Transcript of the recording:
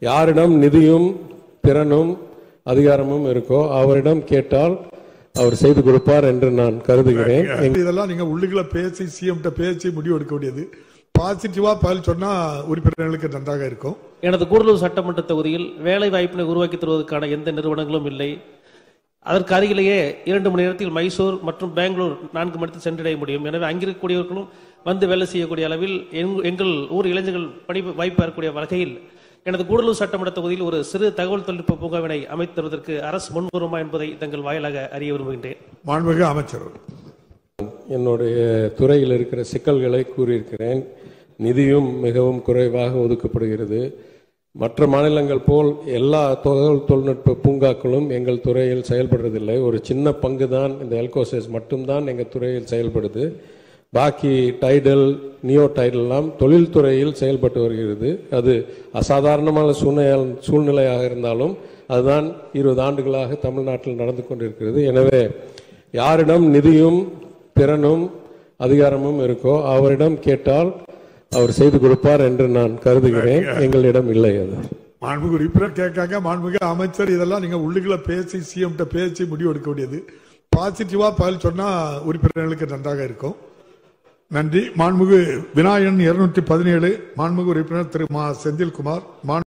யாரிடம் நிதியும் திறனும் அதிகாரமும் இருக்கோ அவரிடம் கேட்டால் அவர் செய்து கொடுப்பார் என்று நான் கருதுகிறேன். இதெல்லாம் நீங்க உள்ளுக்குள்ள பேசி சிஎம் பேசி முடிவு எடுக்க வேண்டியது. பாசிட்டிவா பதில் சொன்னா உறுப்பினர்களுக்கு நன்றாக இருக்கும். எனது கூடலூர் சட்டமன்ற தொகுதியில் வேலை வாய்ப்பினை உருவாக்கி தருவதற்கான எந்த நிறுவனங்களும் இல்லை. அதற்கு அருகிலேயே 2 மணி நேரத்தில் மைசூர் மற்றும் பெங்களூர் 4 மணி நேரத்தில் சென்றடைய முடியும். எனவே அங்கிருக்கக்கூடியவர்களும் வந்து வேலை செய்யக்கூடிய அளவில் எங்கள் ஊர் இளைஞர்கள் பணி வாய்ப்பு பெறக்கூடிய வகையில் எனது கூடலூர் சட்டமன்ற தொகுதியில் ஒரு சிறு தகவல் தொழில்நுட்ப பூங்காவினை அமைத்து தருவதற்கு அரசு முன்வருமா என்பதை தங்கள் வாயிலாக அறிய விரும்புகின்றேன். மாண்புமிகு அமைச்சர், என்னுடைய துறையில் இருக்கிற சிக்கல்களை கூறியிருக்கிறேன். நிதியும் மிகவும் குறைவாக ஒதுக்கப்படுகிறது. மற்ற மாநிலங்கள் போல் எல்லா தகவல் தொழில்நுட்ப பூங்காக்களும் எங்கள் துறையில் செயல்படுறதில்லை. ஒரு சின்ன பங்கு தான் இந்த எல்கோசஸ் மட்டும்தான் எங்கள் துறையில் செயல்படுது. பாக்கி டைடல் நியோ டைடல்லாம் தொழில்துறையில் செயல்பட்டு வருகிறது. அது அசாதாரணமான சூழ்நிலையாக இருந்தாலும் அதுதான் 20 ஆண்டுகளாக தமிழ்நாட்டில் நடந்து கொண்டிருக்கிறது. எனவே யாரிடம் நிதியும் திறனும் அதிகாரமும் இருக்கோ அவரிடம் கேட்டால் அவர் செய்து கொடுப்பார் என்று நான் கருதுகிறேன். எங்களிடம் இல்லை. அது மாண்புமிகு உறுப்பினர் கேட்காங்க. மாண்புமிகு அமைச்சர், இதெல்லாம் நீங்க உள்ளுக்குள்ள பேசி சிஎம் பேசி முடிவு எடுக்க வேண்டியது. பாசிட்டிவா பதில் சொன்னா உறுப்பினர்களுக்கு நன்றாக இருக்கும். நன்றி. மாண்புமிகு விநாயகன் 217 மாண்புமிகு உறுப்பினர் திரு மா செந்தில்குமார்.